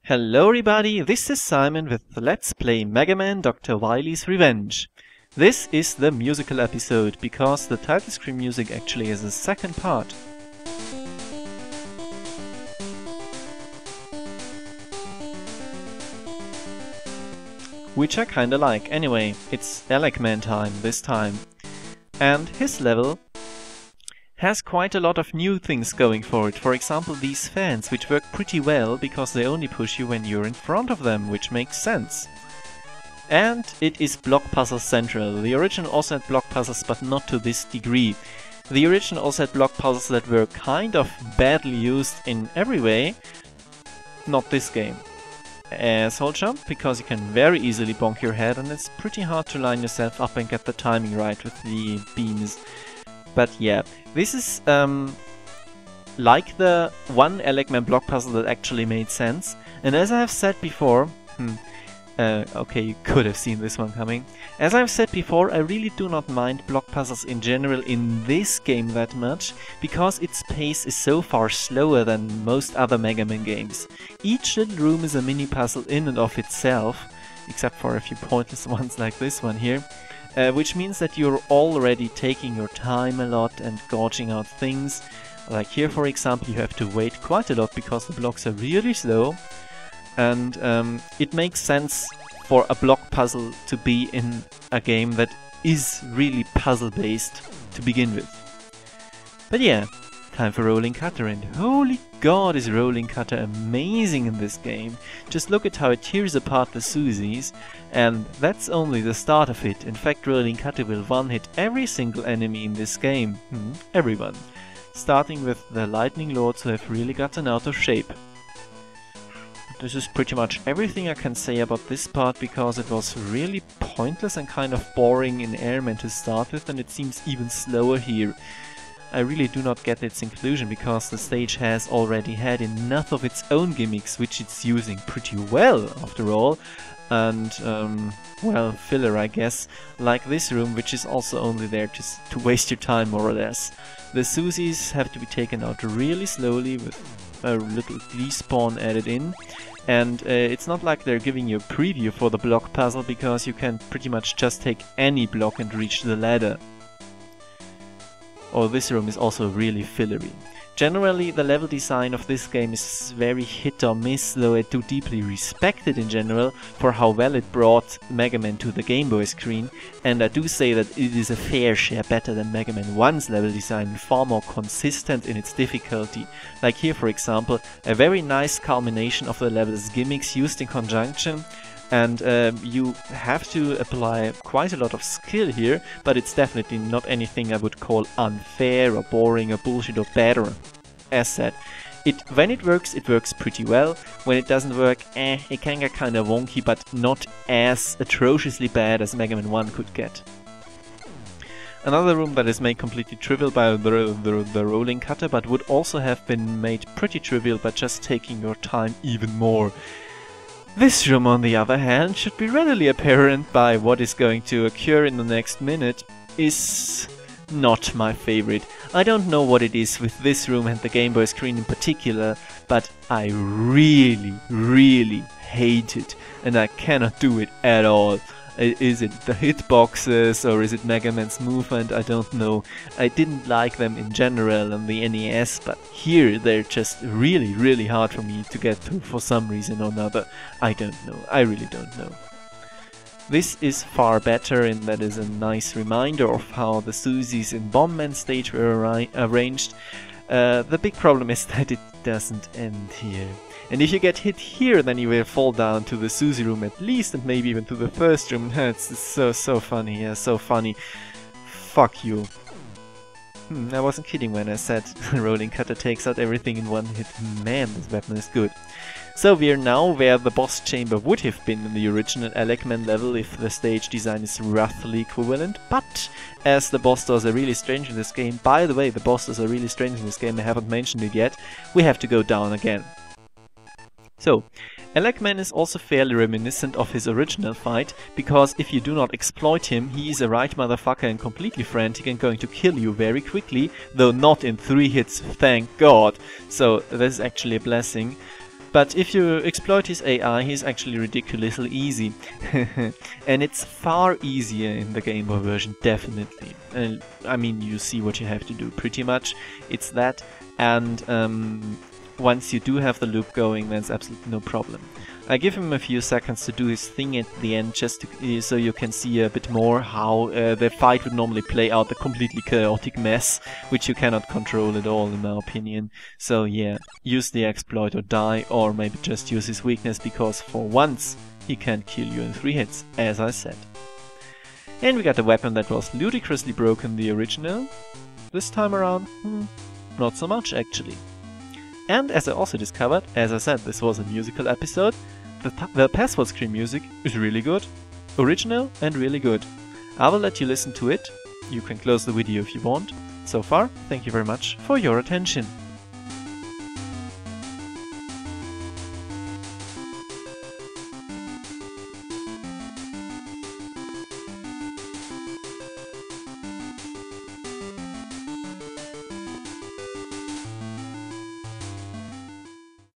Hello everybody, this is Simon with Let's Play Mega Man Dr. Wily's Revenge. This is the musical episode, because the title screen music actually is a second part. Which I kinda like. Anyway, it's Elec Man time this time. And his level has quite a lot of new things going for it. For example, these fans, which work pretty well because they only push you when you're in front of them, which makes sense. And it is block puzzle central. The original also had block puzzles, but not to this degree. The original also had block puzzles that were kind of badly used in every way. Not this game. Asshole jump, because you can very easily bonk your head and it's pretty hard to line yourself up and get the timing right with the beams. But yeah, this is like the one Elec Man block puzzle that actually made sense. And as I have said before, okay, you could have seen this one coming. As I've said before, I really do not mind block puzzles in general in this game that much, because its pace is so far slower than most other Mega Man games. Each little room is a mini puzzle in and of itself, except for a few pointless ones like this one here. Which means that you're already taking your time a lot and gorging out things. Like here, for example, you have to wait quite a lot because the blocks are really slow. And it makes sense for a block puzzle to be in a game that is really puzzle-based to begin with. But yeah, time for Rolling Cutter, and holy god is Rolling Cutter amazing in this game. Just look at how it tears apart the Susies, and that's only the start of it. In fact, Rolling Cutter will one-hit every single enemy in this game. Everyone. Starting with the Lightning Lords who have really gotten out of shape. This is pretty much everything I can say about this part, because it was really pointless and kind of boring in Airman to start with, and it seems even slower here. I really do not get its inclusion, because the stage has already had enough of its own gimmicks, which it's using pretty well after all, and well, filler I guess, like this room, which is also only there just to waste your time more or less. The Susies have to be taken out really slowly with a little despawn added in, and it's not like they're giving you a preview for the block puzzle, because you can pretty much just take any block and reach the ladder. Oh, this room is also really fillery. Generally, the level design of this game is very hit or miss, though I do deeply respect it in general for how well it brought Mega Man to the Game Boy screen, and I do say that it is a fair share better than Mega Man 1's level design, far more consistent in its difficulty. Like here, for example, a very nice culmination of the level's gimmicks used in conjunction. And you have to apply quite a lot of skill here, but it's definitely not anything I would call unfair or boring or bullshit or bad. Or as said, when it works pretty well. When it doesn't work, it can get kinda wonky, but not as atrociously bad as Mega Man 1 could get. Another room that is made completely trivial by the Rolling Cutter, but would also have been made pretty trivial by just taking your time even more. This room, on the other hand, should be readily apparent by what is going to occur in the next minute, is not my favorite. I don't know what it is with this room and the Game Boy screen in particular, but I really, really hate it, and I cannot do it at all. Is it the hitboxes or is it Mega Man's movement? I don't know. I didn't like them in general on the NES, but here they're just really, really hard for me to get through for some reason or another. I don't know. I really don't know. This is far better, and that is a nice reminder of how the Susies in Bomb Man stage were arranged. The big problem is that it doesn't end here. And if you get hit here, then you will fall down to the Susie room at least, and maybe even to the first room. It's so funny, yeah, so funny. Fuck you. I wasn't kidding when I said Rolling Cutter takes out everything in one hit. Man, this weapon is good. So we are now where the boss chamber would have been in the original Elec Man level if the stage design is roughly equivalent, but as the boss doors are really strange in this game, by the way, the boss doors are really strange in this game, I haven't mentioned it yet, we have to go down again. So, Elec Man is also fairly reminiscent of his original fight, because if you do not exploit him, he is a right motherfucker and completely frantic and going to kill you very quickly, though not in 3 hits, thank god. So, this is actually a blessing. But if you exploit his AI, he's actually ridiculously easy. And it's far easier in the Game Boy version, definitely. I mean, you see what you have to do, pretty much. It's that, and once you do have the loop going, there's absolutely no problem. I give him a few seconds to do his thing at the end, just to, so you can see a bit more how the fight would normally play out, the completely chaotic mess, which you cannot control at all in my opinion. So yeah, use the exploit or die, or maybe just use his weakness, because for once he can't kill you in 3 hits, as I said. And we got a weapon that was ludicrously broken in the original. This time around, not so much actually. And as I also discovered, as I said, this was a musical episode, the password screen music is really good, original and really good. I will let you listen to it. You can close the video if you want. So far, thank you very much for your attention.